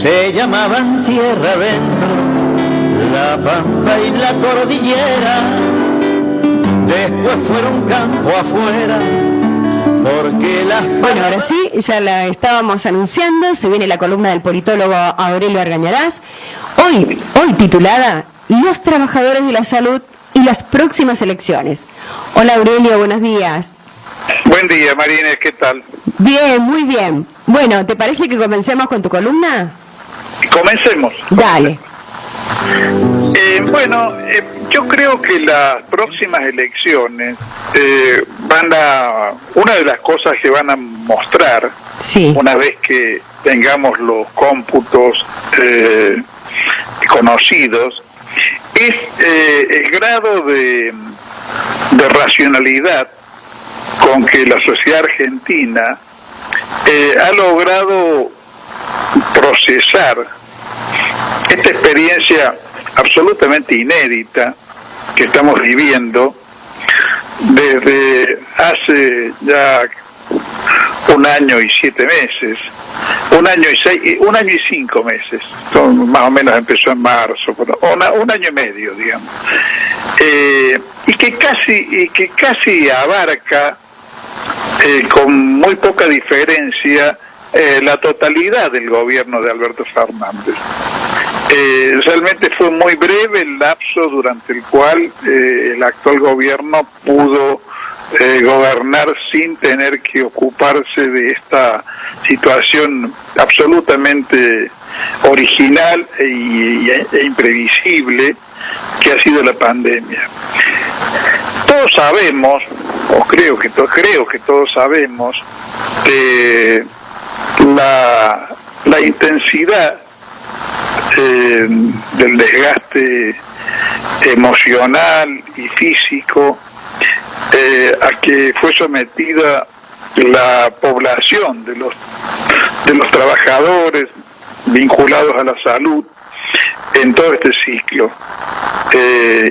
se llamaban tierra adentro, la pampa y la cordillera, después fueron campo afuera, porque las... Bueno, ahora sí, ya la estábamos anunciando, se viene la columna del politólogo Aurelio Argañarás, hoy titulada Los trabajadores de la salud y las próximas elecciones. Hola Aurelio, buenos días. Buen día, Marínez, ¿qué tal? Bien, muy bien. Bueno, ¿te parece que comencemos con tu columna? Comencemos. Dale. Yo creo que las próximas elecciones una de las cosas que van a mostrar, sí, una vez que tengamos los cómputos conocidos, es el grado de racionalidad con que la sociedad argentina ha logrado procesar esta experiencia absolutamente inédita que estamos viviendo desde hace ya 1 año y 7 meses, 1 año y 5 meses, más o menos empezó en marzo, pero 1 año y medio, digamos, y que casi abarca con muy poca diferencia la totalidad del gobierno de Alberto Fernández. Realmente fue muy breve el lapso durante el cual el actual gobierno pudo gobernar sin tener que ocuparse de esta situación absolutamente original e imprevisible que ha sido la pandemia. Todos sabemos, o creo que todos sabemos, la intensidad del desgaste emocional y físico a que fue sometida la población de los trabajadores vinculados a la salud en todo este ciclo.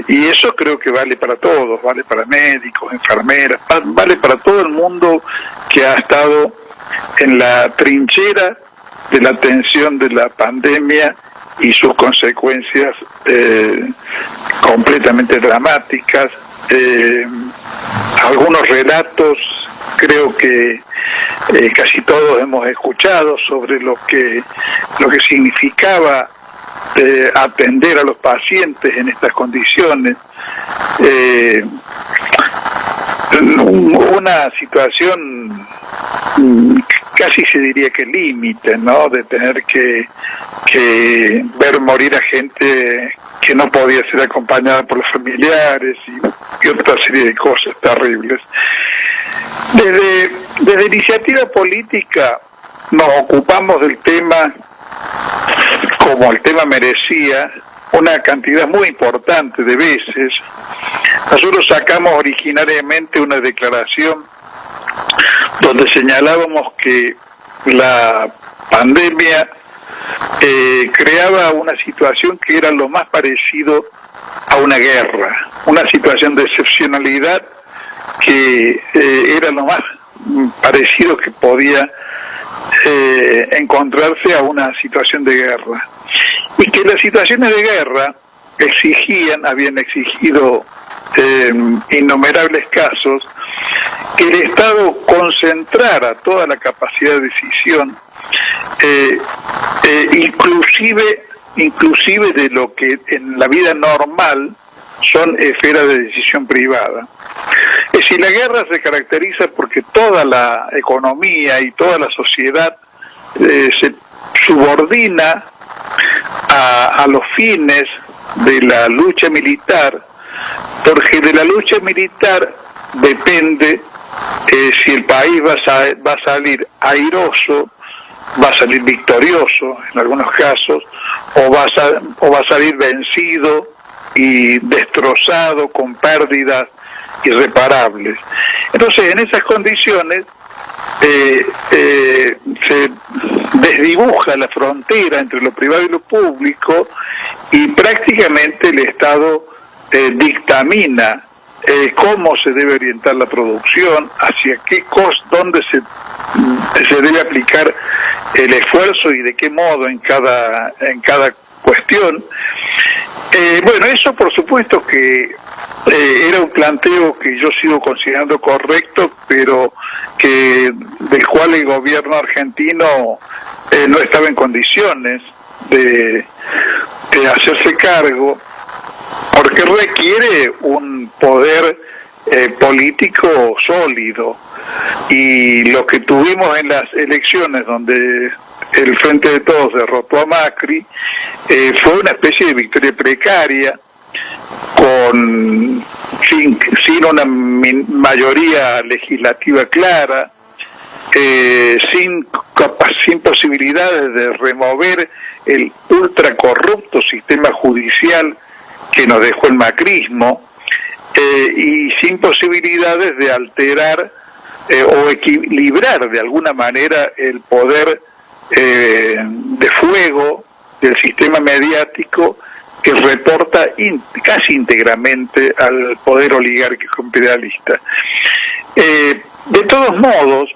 Y eso creo que vale para todos, vale para médicos, enfermeras, vale para todo el mundo que ha estado en la trinchera de la atención de la pandemia y sus consecuencias completamente dramáticas. Algunos relatos creo que casi todos hemos escuchado sobre lo que significaba atender a los pacientes en estas condiciones. Una situación casi se diría que límite, ¿no? De tener que ver morir a gente que no podía ser acompañada por los familiares y otra serie de cosas terribles. Desde Iniciativa Política nos ocupamos del tema como el tema merecía, una cantidad muy importante de veces. Nosotros sacamos originariamente una declaración donde señalábamos que la pandemia creaba una situación que era lo más parecido a una guerra, una situación de excepcionalidad que era lo más parecido que podía encontrarse a una situación de guerra, y que las situaciones de guerra habían exigido innumerables casos que el Estado concentrara toda la capacidad de decisión, inclusive de lo que en la vida normal son esferas de decisión privada. Es decir, la guerra se caracteriza porque toda la economía y toda la sociedad se subordina a los fines de la lucha militar, porque de la lucha militar depende si el país va a salir airoso, va a salir victorioso en algunos casos, o va a salir vencido y destrozado con pérdidas irreparables. Entonces, en esas condiciones se desdibuja la frontera entre lo privado y lo público, y prácticamente el Estado dictamina cómo se debe orientar la producción, hacia qué dónde se debe aplicar el esfuerzo y de qué modo en cada cuestión. Bueno, eso por supuesto que era un planteo que yo sigo considerando correcto, pero del cual el gobierno argentino no estaba en condiciones de hacerse cargo, porque requiere un poder político sólido, y lo que tuvimos en las elecciones donde el Frente de Todos derrotó a Macri fue una especie de victoria precaria, sin una mayoría legislativa clara, sin posibilidades de remover el ultra corrupto sistema judicial que nos dejó el macrismo, y sin posibilidades de alterar o equilibrar de alguna manera el poder de fuego del sistema mediático, que reporta casi íntegramente al poder oligárquico imperialista. De todos modos,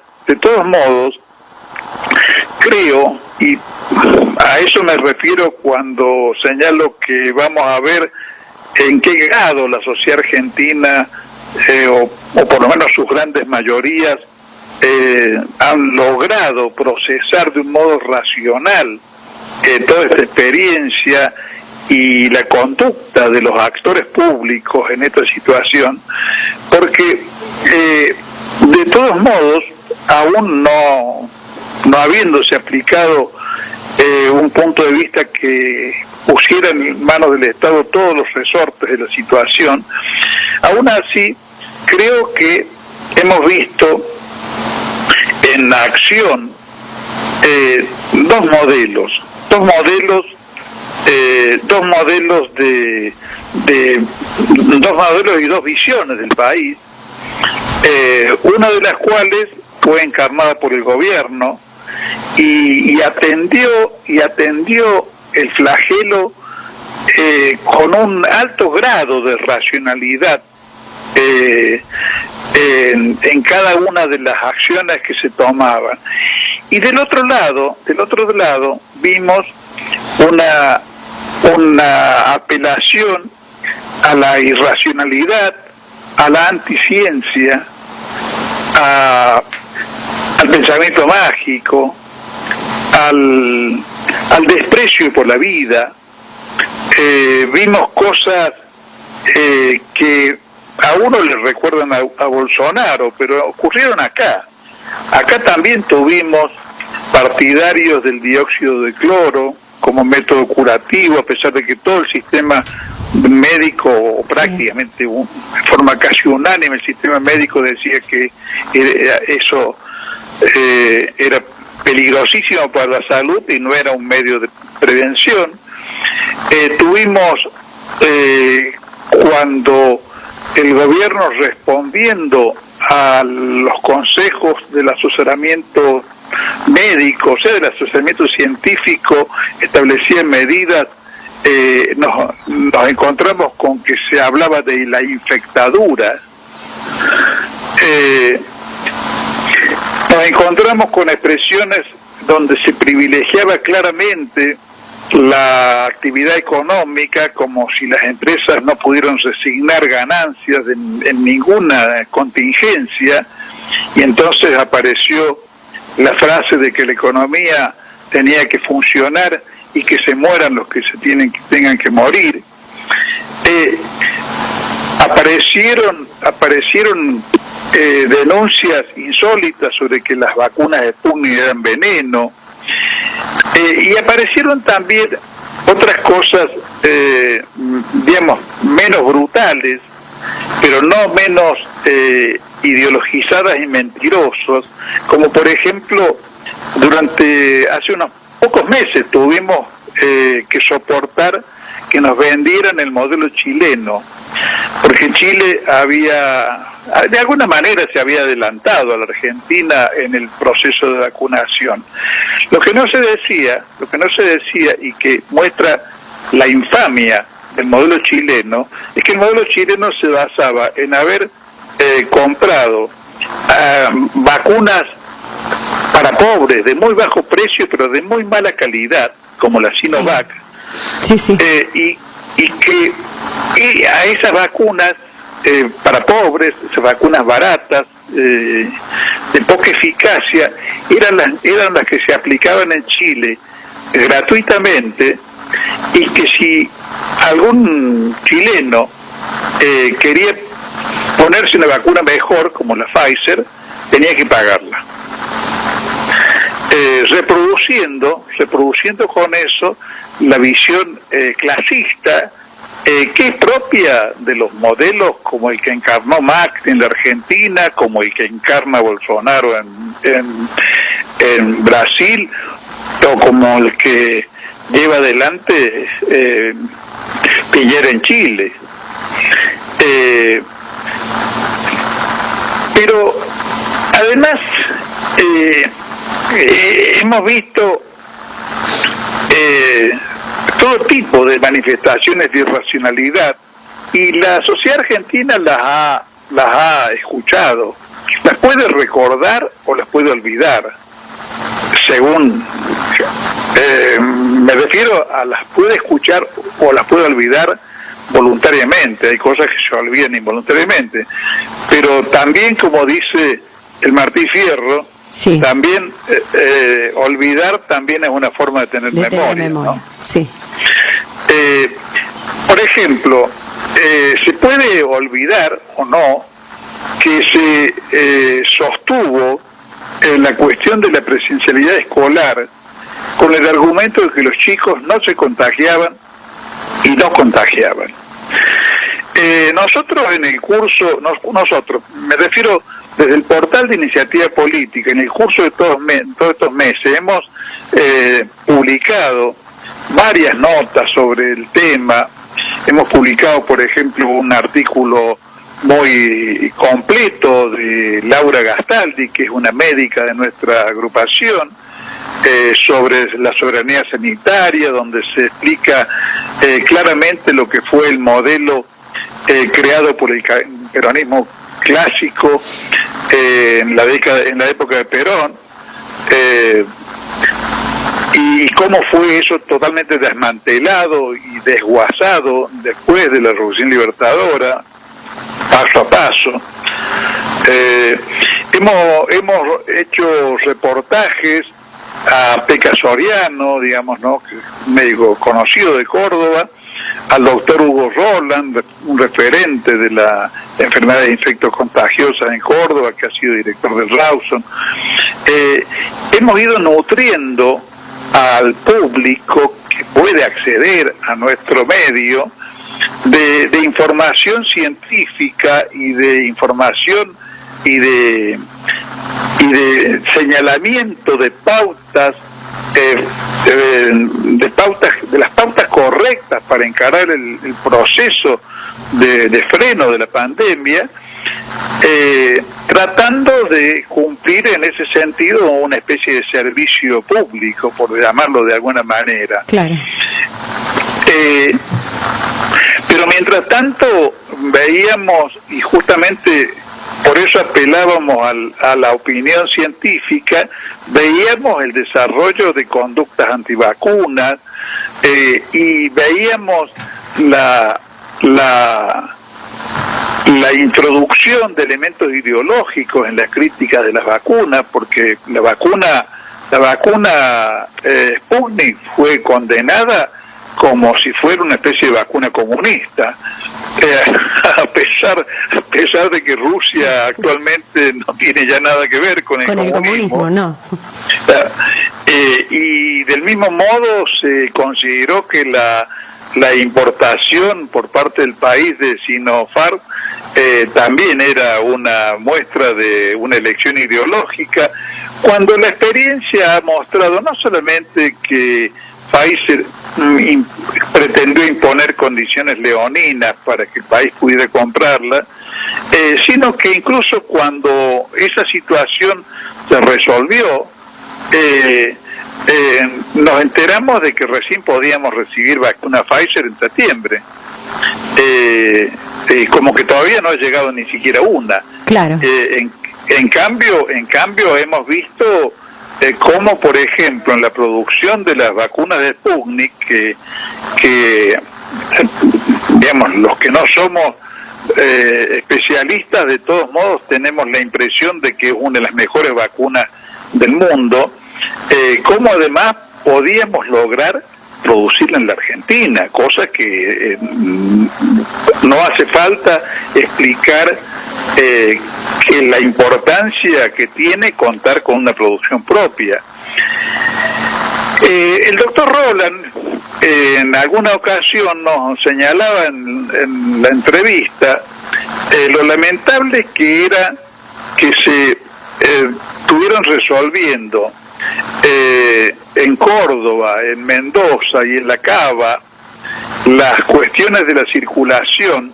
creo, y a eso me refiero cuando señalo que vamos a ver en qué grado la sociedad argentina, o por lo menos sus grandes mayorías, han logrado procesar de un modo racional toda esta experiencia y la conducta de los actores públicos en esta situación, porque de todos modos, aún no habiéndose aplicado un punto de vista que pusiera en manos del Estado todos los resortes de la situación, aún así creo que hemos visto en acción dos modelos y dos visiones del país, una de las cuales fue encarnada por el gobierno y atendió el flagelo con un alto grado de racionalidad en cada una de las acciones que se tomaban. Y del otro lado vimos una apelación a la irracionalidad, a la anticiencia, al pensamiento mágico, al desprecio por la vida. Vimos cosas que a uno le recuerdan a Bolsonaro, pero ocurrieron acá. Acá también tuvimos partidarios del dióxido de cloro como método curativo, a pesar de que todo el sistema médico, prácticamente de forma casi unánime, el sistema médico decía que eso era peligrosísimo para la salud y no era un medio de prevención. Tuvimos cuando el gobierno, respondiendo a los consejos del asesoramiento médico, o sea, del asesoramiento científico, establecía medidas, nos encontramos con que se hablaba de la infectadura. Nos encontramos con expresiones donde se privilegiaba claramente la actividad económica, como si las empresas no pudieran resignar ganancias en ninguna contingencia, y entonces apareció la frase de que la economía tenía que funcionar y que se mueran los que tengan que morir. Aparecieron denuncias insólitas sobre que las vacunas de Sputnik eran veneno, y aparecieron también otras cosas, digamos, menos brutales, pero no menos ideologizadas y mentirosas, como por ejemplo, hace unos pocos meses tuvimos que soportar que nos vendieran el modelo chileno, porque Chile de alguna manera se había adelantado a la Argentina en el proceso de vacunación. Lo que no se decía y que muestra la infamia del modelo chileno, es que el modelo chileno se basaba en haber comprado vacunas para pobres, de muy bajo precio, pero de muy mala calidad, como la Sinovac, sí. Y a esas vacunas para pobres, esas vacunas baratas, de poca eficacia, eran las que se aplicaban en Chile gratuitamente, y que si algún chileno quería ponerse una vacuna mejor, como la Pfizer, tenía que pagarla. Reproduciendo con eso la visión clasista, que es propia de los modelos como el que encarnó Macri en la Argentina, como el que encarna Bolsonaro en Brasil, o como el que lleva adelante Piñera en Chile. Pero además hemos visto todo tipo de manifestaciones de irracionalidad, y la sociedad argentina las ha escuchado, las puede recordar o las puede olvidar, según me refiero a las puede escuchar o las puede olvidar voluntariamente. Hay cosas que se olvidan involuntariamente, pero también, como dice el Martí Fierro, sí, también olvidar también es una forma de tener memoria, ¿no? Sí. Por ejemplo, se puede olvidar o no que se sostuvo la cuestión de la presencialidad escolar con el argumento de que los chicos no se contagiaban y no contagiaban. Nosotros en el curso, me refiero desde el portal de Iniciativa Política, en el curso de todos estos meses hemos publicado varias notas sobre el tema. Hemos publicado, por ejemplo, un artículo muy completo de Laura Gastaldi, que es una médica de nuestra agrupación, sobre la soberanía sanitaria, donde se explica claramente lo que fue el modelo creado por el peronismo clásico en la época de Perón, y cómo fue eso totalmente desmantelado y desguazado después de la Revolución Libertadora, paso a paso. Hemos hecho reportajes a Peca Soriano, digamos, ¿no?, que es un médico conocido de Córdoba, al doctor Hugo Roland, un referente de la enfermedad de infectos contagiosas en Córdoba, que ha sido director del Rawson. Hemos ido nutriendo al público que puede acceder a nuestro medio de información científica y de información y de señalamiento de pautas, de las pautas correctas para encarar el proceso de freno de la pandemia, tratando de cumplir en ese sentido una especie de servicio público, por llamarlo de alguna manera. Claro. Pero mientras tanto veíamos, y justamente por eso apelábamos a la opinión científica, veíamos el desarrollo de conductas antivacunas, y veíamos la introducción de elementos ideológicos en las críticas de las vacunas, porque la vacuna Sputnik fue condenada como si fuera una especie de vacuna comunista, a pesar de que Rusia actualmente no tiene ya nada que ver con el comunismo, no. Y del mismo modo se consideró que la importación por parte del país de Sinopharm también era una muestra de una elección ideológica, cuando la experiencia ha mostrado no solamente que Pfizer pretendió imponer condiciones leoninas para que el país pudiera comprarla, sino que incluso cuando esa situación se resolvió, nos enteramos de que recién podíamos recibir vacuna Pfizer en septiembre, como que todavía no ha llegado ni siquiera una. Claro. En cambio hemos visto como por ejemplo en la producción de las vacunas de Sputnik, que digamos, los que no somos especialistas, de todos modos tenemos la impresión de que es una de las mejores vacunas del mundo, como además podíamos lograr producirla en la Argentina, cosa que no hace falta explicar que la importancia que tiene contar con una producción propia. El doctor Roland en alguna ocasión nos señalaba en la entrevista lo lamentable que era que se estuvieron resolviendo en Córdoba, en Mendoza y en La Cava las cuestiones de la circulación,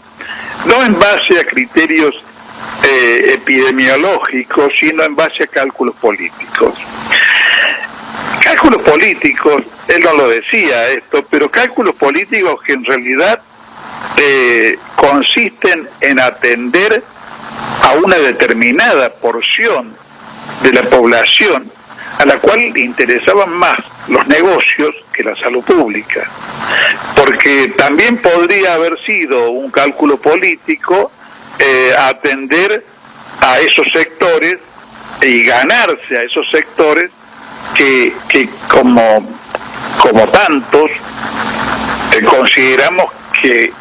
no en base a criterios epidemiológicos, sino en base a cálculos políticos. Cálculos políticos, él no lo decía esto, pero cálculos políticos que en realidad consisten en atender a una determinada porción de la población a la cual le interesaban más los negocios que la salud pública. Porque también podría haber sido un cálculo político atender a esos sectores y ganarse a esos sectores que como tantos consideramos que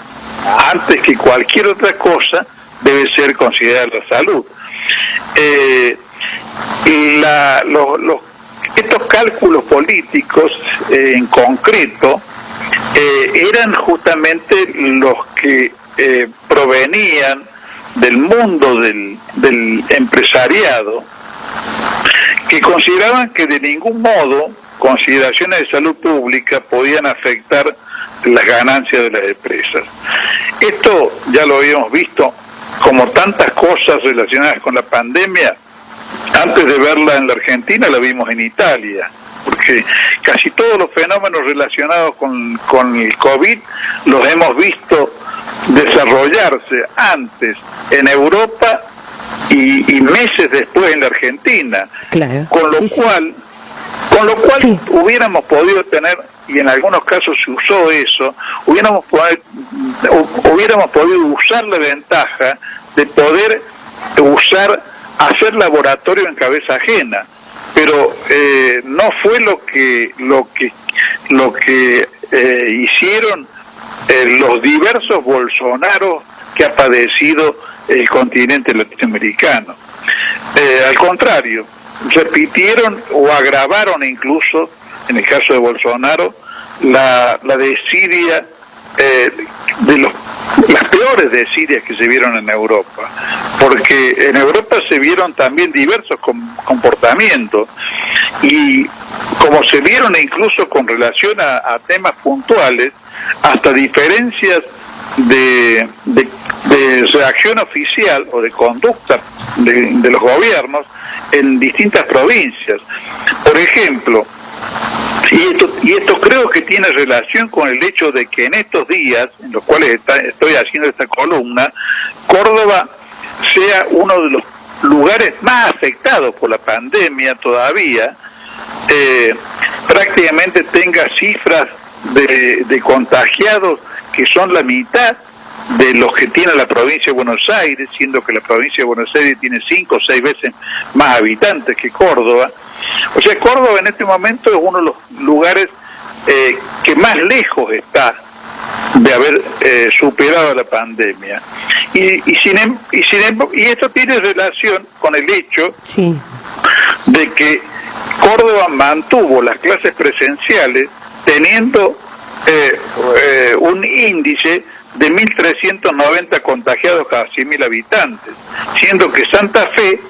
antes que cualquier otra cosa debe ser considerada la salud. Estos cálculos políticos en concreto eran justamente los que provenían del mundo del empresariado, que consideraban que de ningún modo consideraciones de salud pública podían afectar las ganancias de las empresas. Esto ya lo habíamos visto, como tantas cosas relacionadas con la pandemia. Antes de verla en la Argentina, la vimos en Italia, porque casi todos los fenómenos relacionados con el COVID los hemos visto desarrollarse antes en Europa y meses después en la Argentina. Claro. Con lo cual sí, hubiéramos podido tener, y en algunos casos se usó eso, hubiéramos podido usar la ventaja de poder hacer laboratorio en cabeza ajena, pero no fue lo que hicieron los diversos Bolsonaros que ha padecido el continente latinoamericano. Al contrario, repitieron o agravaron incluso, en el caso de Bolsonaro, la desidia, las peores desidias que se vieron en Europa, porque en Europa se vieron también diversos comportamientos, y como se vieron incluso con relación a temas puntuales, hasta diferencias de reacción oficial o de conducta de los gobiernos en distintas provincias. Por ejemplo, y esto creo que tiene relación con el hecho de que en estos días, en los cuales estoy haciendo esta columna, Córdoba sea uno de los lugares más afectados por la pandemia todavía, prácticamente tenga cifras de contagiados que son la mitad de los que tiene la provincia de Buenos Aires, siendo que la provincia de Buenos Aires tiene 5 o 6 veces más habitantes que Córdoba. O sea, Córdoba en este momento es uno de los lugares que más lejos está de haber superado la pandemia. Y esto tiene relación con el hecho de que Córdoba mantuvo las clases presenciales teniendo un índice de 1.390 contagiados cada 100.000 habitantes, siendo que Santa Fe,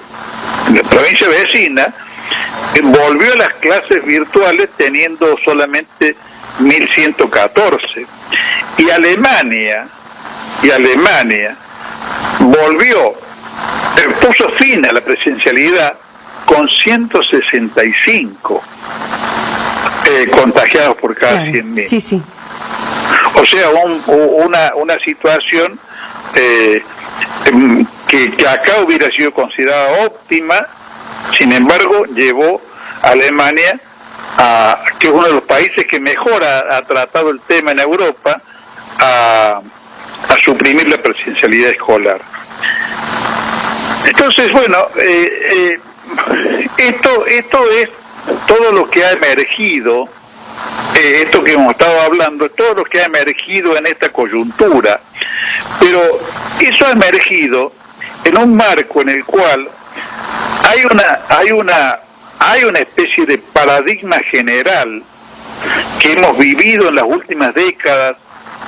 la provincia vecina, volvió a las clases virtuales teniendo solamente 1.114. Y Alemania puso fin a la presencialidad con 165 contagiados por cada 100.000. Sí, sí. O sea, una situación que acá hubiera sido considerada óptima, sin embargo, llevó Alemania, que es uno de los países que mejor ha tratado el tema en Europa, a suprimir la presencialidad escolar. Entonces, bueno, esto es todo lo que ha emergido, esto que hemos estado hablando, todo lo que ha emergido en esta coyuntura, pero eso ha emergido en un marco en el cual hay una especie de paradigma general que hemos vivido en las últimas décadas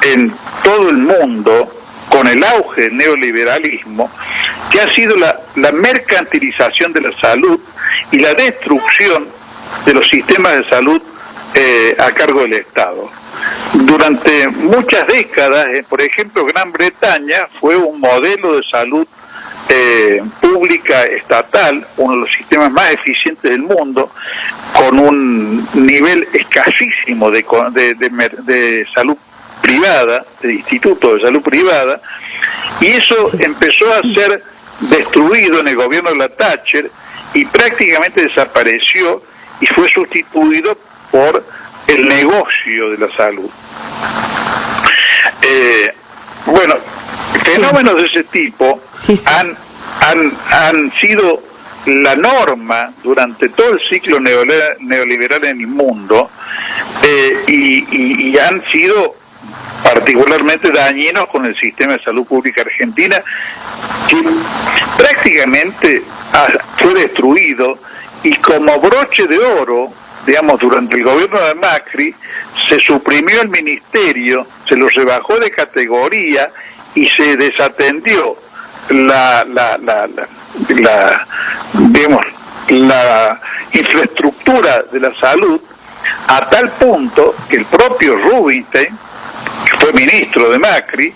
en todo el mundo con el auge del neoliberalismo, que ha sido la mercantilización de la salud y la destrucción de los sistemas de salud a cargo del Estado. Durante muchas décadas, por ejemplo, Gran Bretaña fue un modelo de salud pública estatal, uno de los sistemas más eficientes del mundo, con un nivel escasísimo de salud privada, de institutos de salud privada, y eso empezó a ser destruido en el gobierno de la Thatcher y prácticamente desapareció y fue sustituido por el negocio de la salud. Bueno, fenómenos de ese tipo han sido la norma durante todo el ciclo neoliberal en el mundo, y han sido particularmente dañinos con el sistema de salud pública argentina, que prácticamente fue destruido, y como broche de oro, digamos, durante el gobierno de Macri, se suprimió el ministerio, se lo rebajó de categoría y se desatendió la infraestructura de la salud, a tal punto que el propio Rubinstein, que fue ministro de Macri,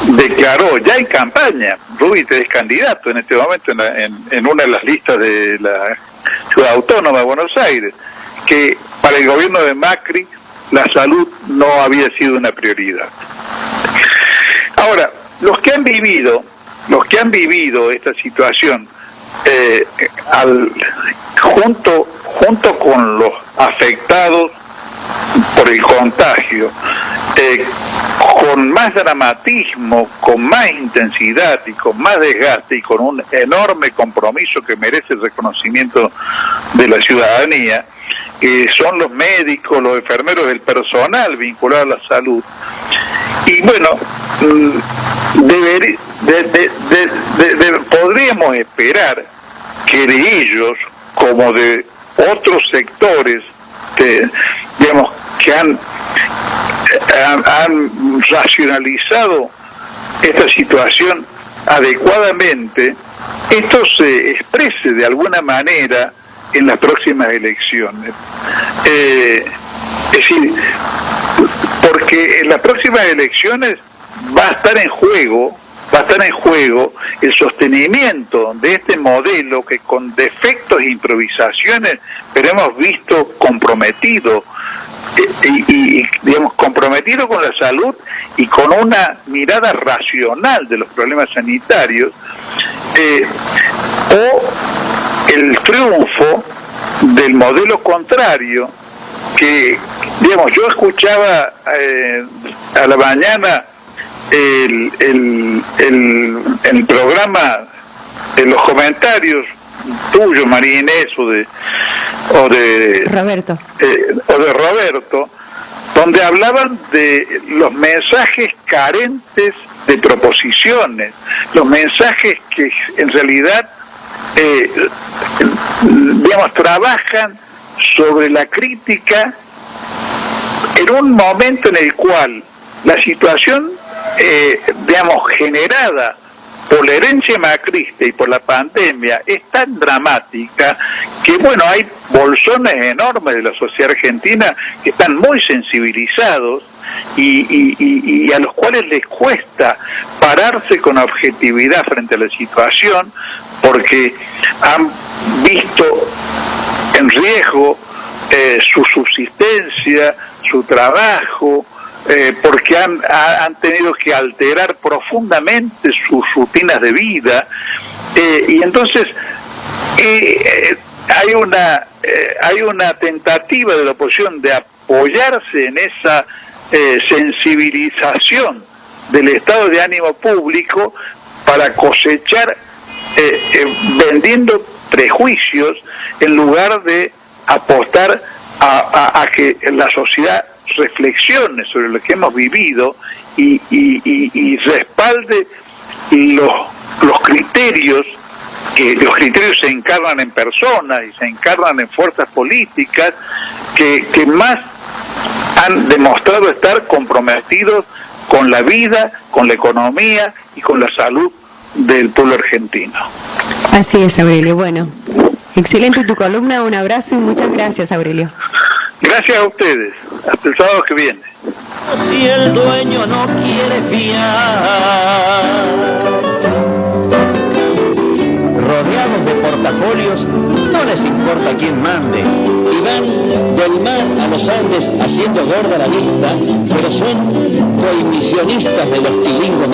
declaró ya en campaña, Rubinstein es candidato en este momento en una de las listas de la Ciudad Autónoma de Buenos Aires, que para el gobierno de Macri la salud no había sido una prioridad. Ahora, los que han vivido esta situación, junto con los afectados por el contagio, con más dramatismo, con más intensidad y con más desgaste y con un enorme compromiso que merece el reconocimiento de la ciudadanía, son los médicos, los enfermeros, el personal vinculado a la salud. Y bueno, podríamos esperar que de ellos, como de otros sectores que han racionalizado esta situación adecuadamente, esto se exprese de alguna manera en las próximas elecciones. Es decir, porque en las próximas elecciones va a estar en juego el sostenimiento de este modelo que con defectos e improvisaciones, pero hemos visto comprometido, comprometido con la salud y con una mirada racional de los problemas sanitarios, o el triunfo del modelo contrario, que, yo escuchaba a la mañana el programa, en los comentarios tuyos, María Inés, o de Roberto, donde hablaban de los mensajes carentes de proposiciones, los mensajes que en realidad trabajan sobre la crítica en un momento en el cual la situación generada por la herencia macrista y por la pandemia es tan dramática que hay bolsones enormes de la sociedad argentina que están muy sensibilizados y a los cuales les cuesta pararse con objetividad frente a la situación, porque han visto en riesgo su subsistencia, su trabajo, porque han tenido que alterar profundamente sus rutinas de vida, y entonces hay una hay una tentativa de la oposición de apoyarse en esa sensibilización del estado de ánimo público para cosechar vendiendo prejuicios en lugar de apostar a que la sociedad reflexione sobre lo que hemos vivido y respalde los criterios, que los criterios se encarnan en personas y se encarnan en fuerzas políticas que más han demostrado estar comprometidos con la vida, con la economía y con la salud del pueblo argentino. Así es, Aurelio. Bueno, excelente tu columna, un abrazo y muchas gracias, Aurelio. Gracias a ustedes. Hasta el sábado que viene. Si el dueño no quiere fiar, rodeados de portafolios, no les importa quién mande, y van del mar a los Andes haciendo gorda la vista, pero son prohibicionistas de los tilingos más